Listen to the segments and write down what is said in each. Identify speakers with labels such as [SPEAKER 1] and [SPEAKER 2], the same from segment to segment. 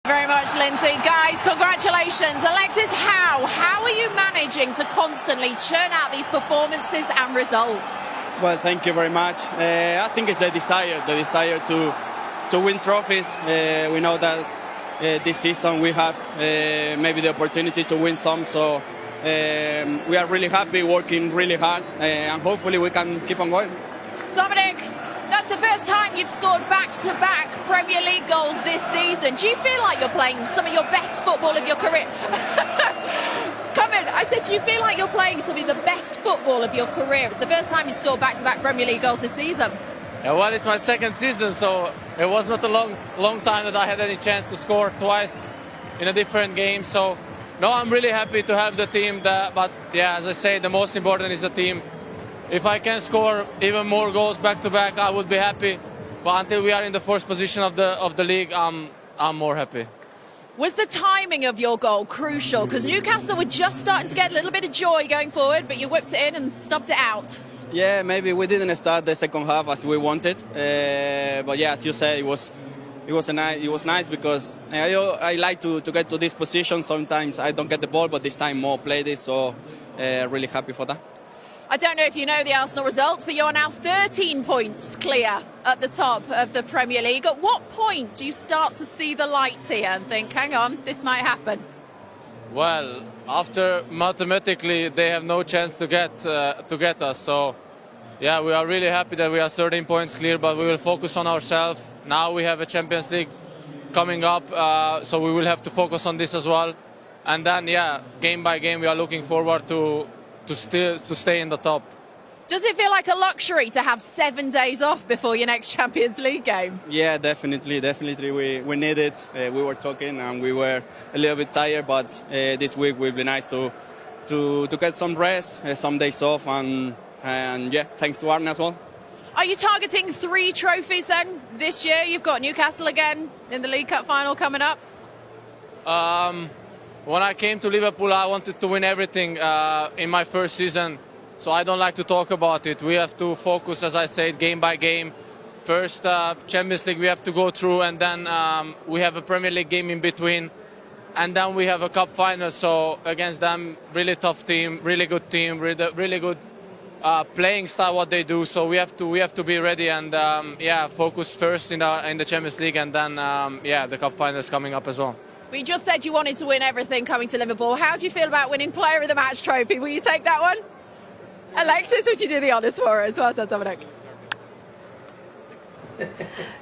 [SPEAKER 1] Very much, Lindsay. Guys, congratulations. Alexis, how are you managing to constantly churn out these performances and results?
[SPEAKER 2] Well, thank you very much. I think it's the desire to win trophies. We know that this season we have maybe the opportunity to win some, so we are really happy, working really hard, and hopefully we can keep on going.
[SPEAKER 1] Dominic, that's the first time you've scored back-to-back Premier League goals this season. Do you feel like you're playing some of your best football of your career? Come in, I said, do you feel like you're playing some of the best football of your career? It's the first time you scored back-to-back Premier League goals this season.
[SPEAKER 3] Yeah, well, it's my second season, so it was not a long time that I had any chance to score twice in a different game. So, no, I'm really happy to have the team. But yeah, as I say, the most important is the team. If I can score even more goals back-to-back, I would be happy. But until we are in the first position of the league, I'm more happy.
[SPEAKER 1] Was the timing of your goal crucial? Because Newcastle were just starting to get a little bit of joy going forward, but you whipped it in and stopped it out.
[SPEAKER 2] Yeah, maybe we didn't start the second half as we wanted, but yeah, as you said, it was nice because I like to get to this position. Sometimes I don't get the ball, but this time more played it, so really happy for that.
[SPEAKER 1] I don't know if you know the Arsenal result, but you're now 13 points clear at the top of the Premier League. At what point do you start to see the light here and think, hang on, this might happen?
[SPEAKER 3] Well, after mathematically they have no chance to get us. So, yeah, we are really happy that we are 13 points clear, but we will focus on ourselves. Now we have a Champions League coming up, so we will have to focus on this as well. And then, yeah, game by game, we are looking forward to stay in the top.
[SPEAKER 1] Does it feel like a luxury to have 7 days off before your next Champions League game?
[SPEAKER 2] Yeah, definitely. We need it. We were talking and we were a little bit tired, but this week will be nice to get some rest, some days off, and yeah, thanks to Arne as well.
[SPEAKER 1] Are you targeting 3 trophies then this year? You've got Newcastle again in the League Cup final coming up.
[SPEAKER 3] When I came to Liverpool, I wanted to win everything in my first season. So I don't like to talk about it. We have to focus, as I said, game by game. First Champions League we have to go through, and then we have a Premier League game in between. And then we have a cup final. So against them, really tough team, really good team, really good playing style what they do. So we have to be ready and yeah, focus first in the Champions League, and then yeah, the cup final is coming up as well.
[SPEAKER 1] We just said you wanted to win everything coming to Liverpool. How do you feel about winning Player of the Match trophy? Will you take that one? Alexis, would you do the honours for us? Well done, Dominic.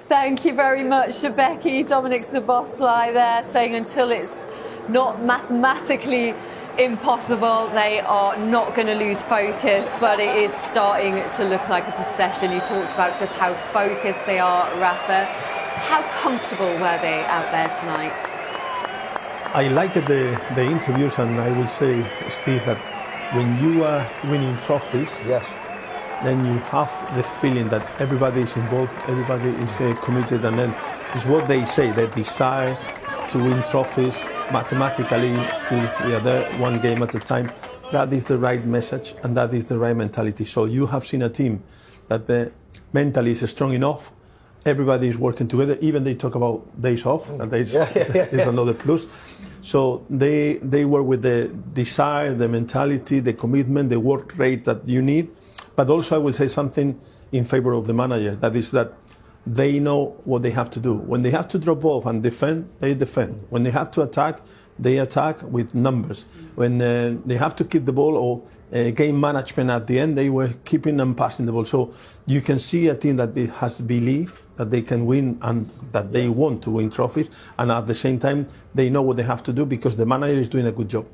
[SPEAKER 4] Thank you very much, Becky. Dominic's the boss lie there, saying until it's not mathematically impossible, they are not going to lose focus, but it is starting to look like a procession. You talked about just how focused they are, Rafa. How comfortable were they out there tonight?
[SPEAKER 5] I liked the interviews, and I will say, Steve, that when you are winning trophies,
[SPEAKER 6] yes,
[SPEAKER 5] then you have the feeling that everybody is involved, everybody is committed, and then it's what they say, the desire to win trophies. Mathematically, still we are there, one game at a time. That is the right message, and that is the right mentality. So you have seen a team that mentally is strong enough. Everybody is working together. Even they talk about days off, and is another plus. So they work with the desire, the mentality, the commitment, the work rate that you need. But also I will say something in favor of the manager. That is that they know what they have to do. When they have to drop off and defend, they defend. When they have to attack, they attack with numbers. When they have to keep the ball or game management at the end, they were keeping and passing the ball. So you can see a team that has belief that they can win and that they want to win trophies, and at the same time they know what they have to do because the manager is doing a good job.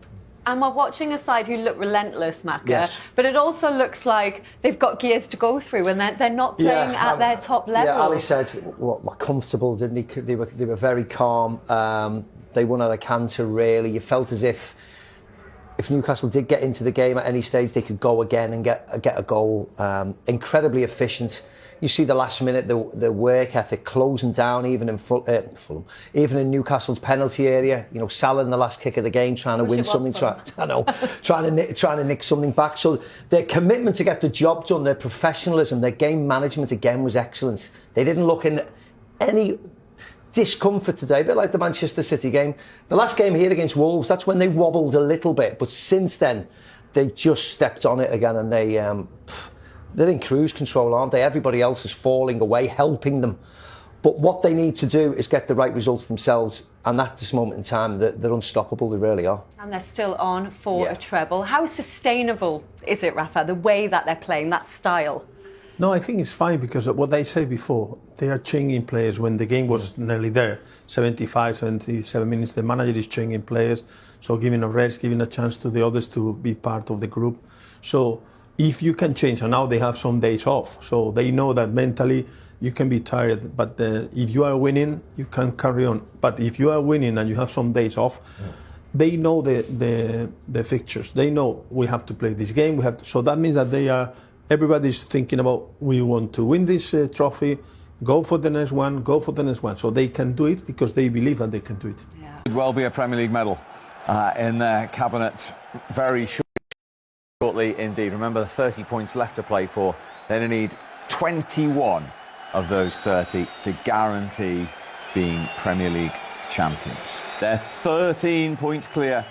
[SPEAKER 4] And we're watching a side who look relentless, Maka,
[SPEAKER 6] yes,
[SPEAKER 4] but it also looks like they've got gears to go through and they're not playing at their top level.
[SPEAKER 6] Yeah, Ali said, were comfortable, didn't he? They were very calm. They won at a canter, really. You felt as if Newcastle did get into the game at any stage, they could go again and get a goal. Incredibly efficient. You see the last minute, the work ethic closing down, even in Fulham, even in Newcastle's penalty area. You know, Salah in the last kick of the game, trying to win something. Trying to nick something back. So their commitment to get the job done, their professionalism, their game management again was excellent. They didn't look in any discomfort today, a bit like the Manchester City game. The last game here against Wolves, that's when they wobbled a little bit, but since then they've just stepped on it again, and they're in cruise control, aren't they? Everybody else is falling away, helping them. But what they need to do is get the right results themselves, and at this moment in time, they're unstoppable, they really are.
[SPEAKER 4] And they're still on for a treble. How sustainable is it, Rafa, the way that they're playing, that style?
[SPEAKER 5] No, I think it's fine because of what they said before. They are changing players when the game was nearly there. 75, 77 minutes, the manager is changing players. So giving a rest, giving a chance to the others to be part of the group. So if you can change, and now they have some days off. So they know that mentally you can be tired, but if you are winning, you can carry on. But if you are winning and you have some days off, they know the fixtures. They know we have to play this game. So that means that everybody's thinking about, we want to win this trophy, go for the next one, go for the next one. So they can do it because they believe that they can do it.
[SPEAKER 7] Yeah. Could well be a Premier League medal in their cabinet very shortly indeed. Remember, 30 points left to play for. They only need 21 of those 30 to guarantee being Premier League champions. They're 13 points clear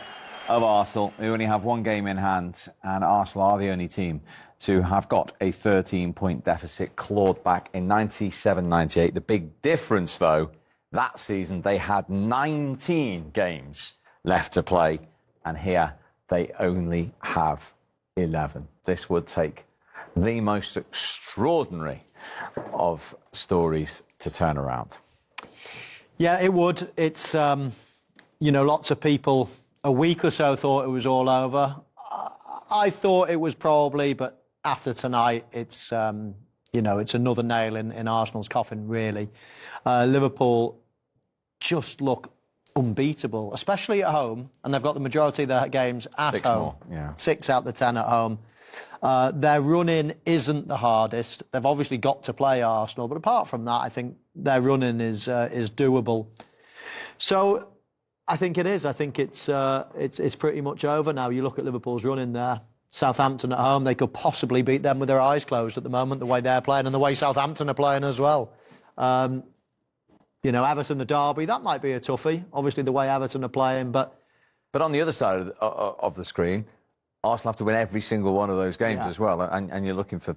[SPEAKER 7] of Arsenal, who only have one game in hand, and Arsenal are the only team to have got a 13-point deficit clawed back in 97-98. The big difference, though, that season they had 19 games left to play, and here they only have 11. This would take the most extraordinary of stories to turn around.
[SPEAKER 8] Yeah, it would. It's, you know, lots of people a week or so thought it was all over. I thought it was probably, but after tonight, it's, you know, it's another nail in Arsenal's coffin, really. Liverpool just look unbeatable, especially at home, and they've got the majority of their games at home. 6 out of the 10 at home. Their run-in isn't the hardest. They've obviously got to play Arsenal, but apart from that, I think their run-in is doable. So I think it is. I think it's pretty much over now. You look at Liverpool's run-in there. Southampton at home, they could possibly beat them with their eyes closed at the moment, the way they're playing and the way Southampton are playing as well. You know, Everton, the derby, that might be a toughie. Obviously, the way Everton are playing, but on the other side of the screen, Arsenal have to win every single one of those games as well, and you're looking for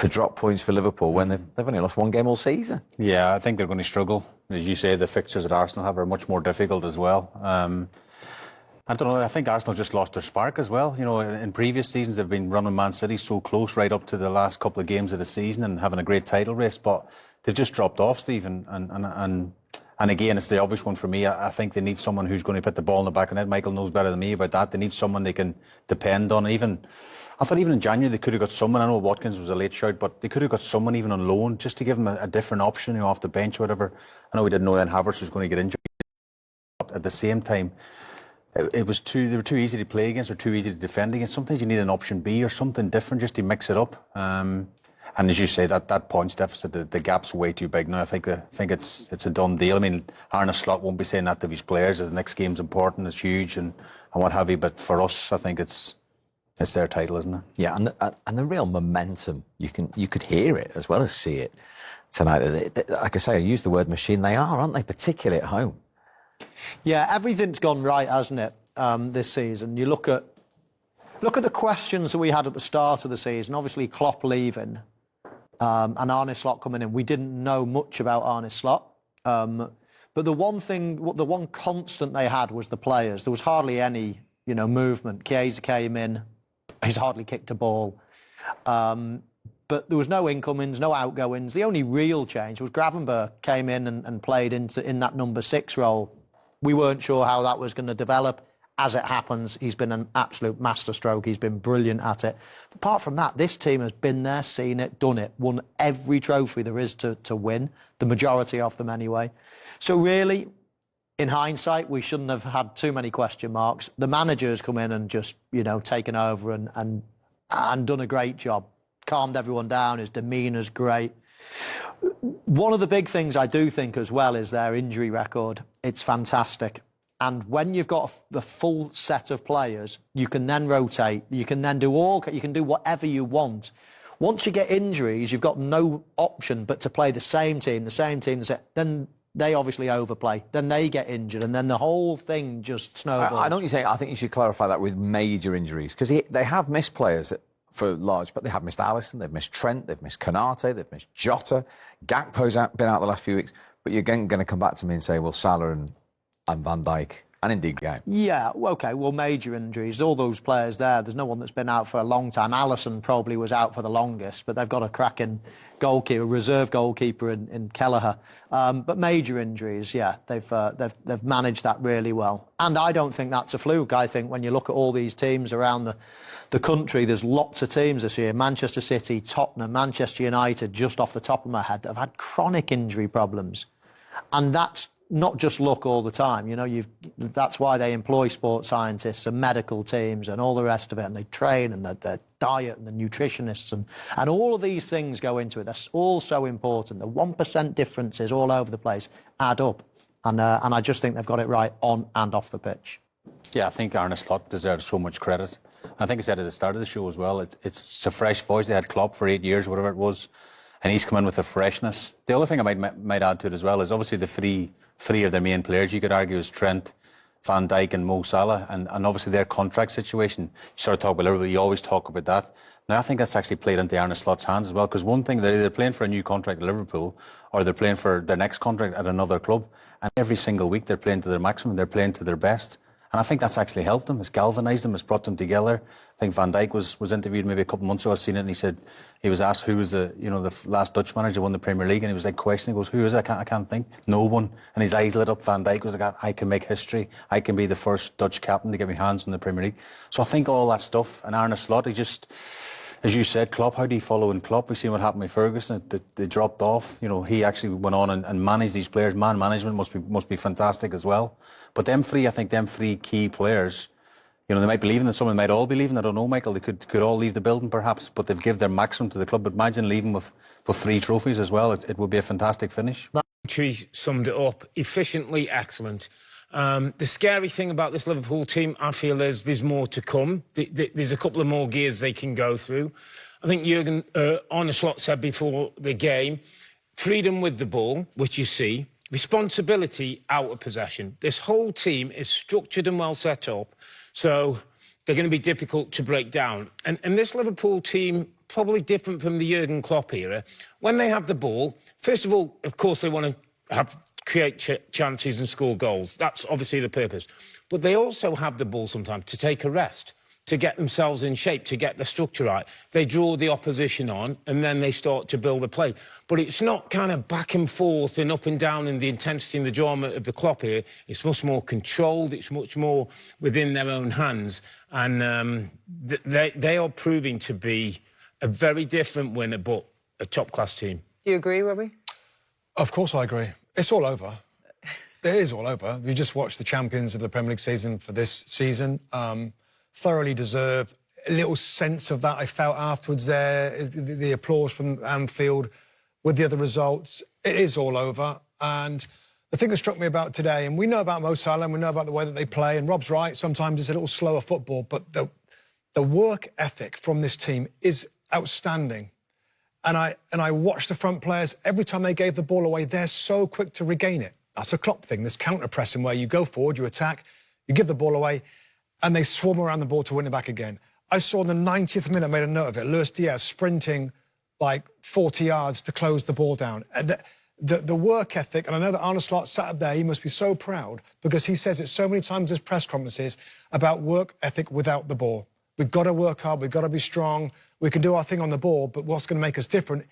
[SPEAKER 8] drop points for Liverpool when they've only lost one game all season.
[SPEAKER 9] Yeah, I think they're going to struggle. As you say, the fixtures that Arsenal have are much more difficult as well. I don't know, I think Arsenal just lost their spark as well. You know, in previous seasons they've been running Man City so close right up to the last couple of games of the season and having a great title race, but they've just dropped off, Stephen. And again, it's the obvious one for me. I think they need someone who's going to put the ball in the back of the net. Michael knows better than me about that. They need someone they can depend on. I thought even in January they could have got someone. I know Watkins was a late shout, but they could have got someone even on loan just to give them a different option, you know, off the bench or whatever. I know we didn't know then Havertz was going to get injured. But at the same time, they were too easy to play against or too easy to defend against. Sometimes you need an option B or something different just to mix it up. And as you say, that points deficit, the gap's way too big now. I think it's a done deal. I mean, Arne Slot won't be saying that to his players. The next game's important, it's huge, and what have you. But for us, I think it's their title, isn't it?
[SPEAKER 7] Yeah, and the real momentum, you could hear it as well as see it tonight. Like I say, I use the word machine. They are, aren't they? Particularly at home.
[SPEAKER 8] Yeah, everything's gone right, hasn't it? This season. You look at the questions that we had at the start of the season. Obviously, Klopp leaving. And Arne Slot coming in. We didn't know much about Arne Slot. But the one constant they had was the players. There was hardly any, you know, movement. Chiesa came in. He's hardly kicked a ball. But there was no incomings, no outgoings. The only real change was Gravenberch came in and played in that number 6 role. We weren't sure how that was going to develop. As it happens, he's been an absolute masterstroke. He's been brilliant at it. Apart from that, this team has been there, seen it, done it, won every trophy there is to win, the majority of them anyway. So really, in hindsight, we shouldn't have had too many question marks. The manager's come in and just, you know, taken over and done a great job. Calmed everyone down, his demeanour's great. One of the big things I do think as well is their injury record. It's fantastic. And when you've got the full set of players, you can then rotate. You can then do whatever you want. Once you get injuries, you've got no option but to play the same team. Then They obviously overplay. Then they get injured, and then the whole thing just snowballs.
[SPEAKER 7] I know what you're saying. I think you should clarify that with major injuries, because they have missed players for large, but they have missed Alisson, they've missed Trent, they've missed Konate, they've missed Jota. Gakpo's been out the last few weeks. But you're going to come back to me and say, well, Salah and Van Dijk, and indeed Game.
[SPEAKER 8] Yeah, OK, well, major injuries. All those players there's no one that's been out for a long time. Alisson probably was out for the longest, but they've got a cracking goalkeeper, reserve goalkeeper in Kelleher. But major injuries, yeah, they've managed that really well. And I don't think that's a fluke. I think when you look at all these teams around the country, there's lots of teams this year. Manchester City, Tottenham, Manchester United, just off the top of my head, that have had chronic injury problems. And that's not just luck all the time. You know, that's why they employ sports scientists and medical teams and all the rest of it, and they train, and their diet and the nutritionists and all of these things go into it. That's all so important. The 1% differences all over the place add up, and I just think they've got it right on and off the pitch.
[SPEAKER 9] Yeah, I think Arne Slot deserves so much credit. I think I said at the start of the show as well, it's a fresh voice. They had Klopp for 8 years, whatever it was, and he's come in with a freshness. The other thing I might add to it as well is obviously the three of their main players, you could argue, is Trent, Van Dijk and Mo Salah, and obviously their contract situation. You sort of talk about Liverpool, you always talk about that. Now, I think that's actually played into Arne Slot's hands as well, because one thing, they're either playing for a new contract at Liverpool or they're playing for their next contract at another club, and every single week they're playing to their maximum, they're playing to their best. And I think that's actually helped them. It's galvanised them. It's brought them together. I think Van Dijk was interviewed maybe a couple of months ago. I've seen it, and he said he was asked who was the last Dutch manager who won the Premier League, and he was like questioning. He goes, "Who is it? I can't think. No one." And his eyes lit up. Van Dijk was like, "I can make history. I can be the first Dutch captain to get my hands on the Premier League." So I think all that stuff, and Arne Slot, he just, as you said, Klopp, how do you follow in Klopp? We've seen what happened with Ferguson. They dropped off. You know, he actually went on and managed these players. Man management must be fantastic as well. But them three, I think them three key players, you know, they might be leaving, and some of them might all be leaving. I don't know, Michael. They could all leave the building perhaps, but they've given their maximum to the club. But imagine leaving with 3 trophies as well. It would be a fantastic finish.
[SPEAKER 10] Tree summed it up. Efficiently excellent. The scary thing about this Liverpool team, I feel, is there's more to come. There's a couple of more gears they can go through. I think Arne Slot said before the game, freedom with the ball, which you see, responsibility out of possession. This whole team is structured and well set up, so they're going to be difficult to break down. And this Liverpool team, probably different from the Jurgen Klopp era, when they have the ball, first of all, of course, they want to create chances and score goals. That's obviously the purpose. But they also have the ball sometimes to take a rest, to get themselves in shape, to get the structure right. They draw the opposition on, and then they start to build a play. But it's not kind of back and forth and up and down in the intensity and the drama of the Klopp here. It's much more controlled. It's much more within their own hands. And they are proving to be a very different winner, but a top-class team.
[SPEAKER 11] Do you agree, Robbie?
[SPEAKER 12] Of course I agree. It's all over. It is all over. We just watched the champions of the Premier League season for this season. Thoroughly deserved. A little sense of that I felt afterwards there, the applause from Anfield with the other results. It is all over. And the thing that struck me about today, and we know about Mo Salah, and we know about the way that they play, and Rob's right, sometimes it's a little slower football, but the work ethic from this team is outstanding. And I watched the front players, every time they gave the ball away, they're so quick to regain it. That's a Klopp thing, this counter-pressing where you go forward, you attack, you give the ball away, and they swarm around the ball to win it back again. I saw in the 90th minute, I made a note of it, Luis Diaz sprinting like 40 yards to close the ball down. And the work ethic, and I know that Arne Slot sat up there, he must be so proud, because he says it so many times in his press conferences about work ethic without the ball. We've got to work hard, we've got to be strong, we can do our thing on the ball, but what's going to make us different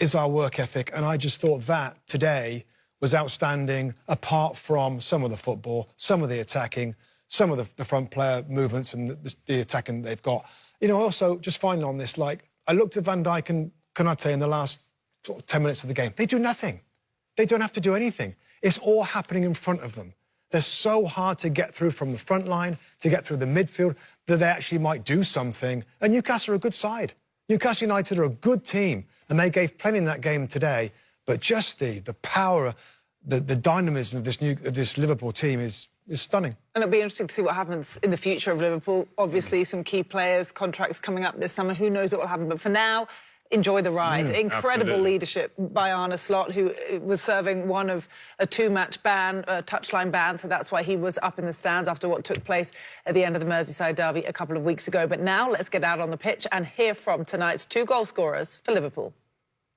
[SPEAKER 12] is our work ethic. And I just thought that today was outstanding, apart from some of the football, some of the attacking, some of the front player movements and the attacking they've got. You know, also, just finally on this, like, I looked at Van Dijk and Konate in the last sort of 10 minutes of the game. They do nothing. They don't have to do anything. It's all happening in front of them. They're so hard to get through from the front line, to get through the midfield, that they actually might do something. And Newcastle are a good side. Newcastle United are a good team, and they gave plenty in that game today. But just the power, the dynamism of this Liverpool team is stunning.
[SPEAKER 11] And it'll be interesting to see what happens in the future of Liverpool. Obviously, some key players, contracts coming up this summer. Who knows what will happen? But for now, enjoy the ride. Incredible
[SPEAKER 10] absolutely.
[SPEAKER 11] leadership by Arne Slot, who was serving one of a two-match ban, a touchline ban, so that's why he was up in the stands after what took place at the end of the Merseyside derby a couple of weeks ago. But now let's get out on the pitch and hear from tonight's two goal scorers for Liverpool.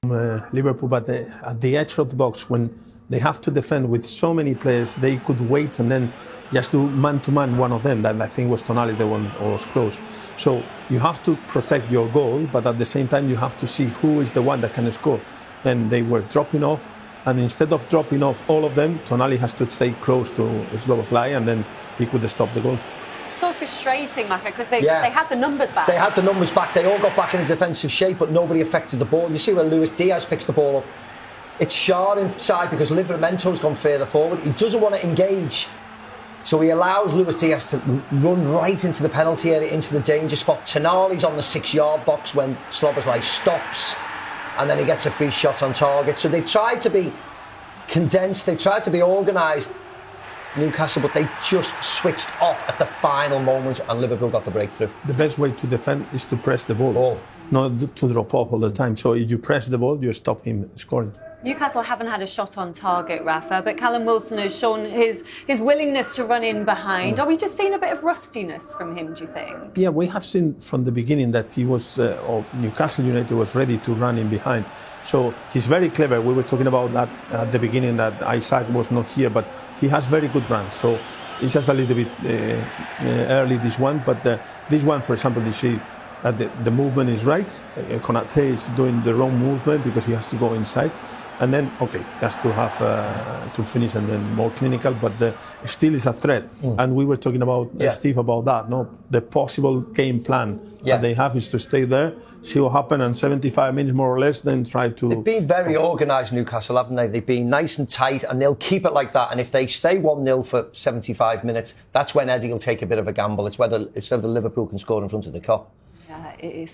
[SPEAKER 5] Liverpool, but at the edge of the box, when they have to defend with so many players, they could wait and then just do man-to-man one of them. That I think was Tonali, the one who was close. So you have to protect your goal, but at the same time you have to see who is the one that can score. Then they were dropping off, and instead of dropping off all of them, Tonali has to stay close to Szoboszlai, and then he could stop the goal.
[SPEAKER 4] So frustrating, Maka, because they had the numbers back.
[SPEAKER 6] They had the numbers back. They all got back in a defensive shape, but nobody affected the ball. You see when Luis Diaz picks the ball up, it's Shaw inside because Livermento's gone further forward. He doesn't want to engage. So he allows Luis Diaz to run right into the penalty area, into the danger spot. Tonali's on the 6-yard box when Szoboszlai stops, and then he gets a free shot on target. So they tried to be condensed, they tried to be organised, Newcastle, but they just switched off at the final moment, and Liverpool got the breakthrough.
[SPEAKER 5] The best way to defend is to press the ball, not to drop off all the time. So if you press the ball, you stop him scoring.
[SPEAKER 4] Newcastle haven't had a shot on target, Rafa, but Callum Wilson has shown his willingness to run in behind. Are we just seeing a bit of rustiness from him, do you think?
[SPEAKER 5] Yeah, we have seen from the beginning that he was, or Newcastle United was ready to run in behind. So he's very clever. We were talking about that at the beginning, that Isaac was not here, but he has very good runs. So it's just a little bit early, this one. But this one, for example, you see the movement is right. Konate is doing the wrong movement because he has to go inside. And then, okay, he has to have to finish and then more clinical, but still is a threat. And we were talking about, Steve, about that, no? The possible game plan that they have is to stay there, see what happens, and 75 minutes more or less, then try to...
[SPEAKER 6] They've been very organised, Newcastle, haven't they? They've been nice and tight, and they'll keep it like that. And if they stay 1-0 for 75 minutes, that's when Eddie will take a bit of a gamble. It's whether Liverpool can score in front of the Kop.
[SPEAKER 4] Yeah, it is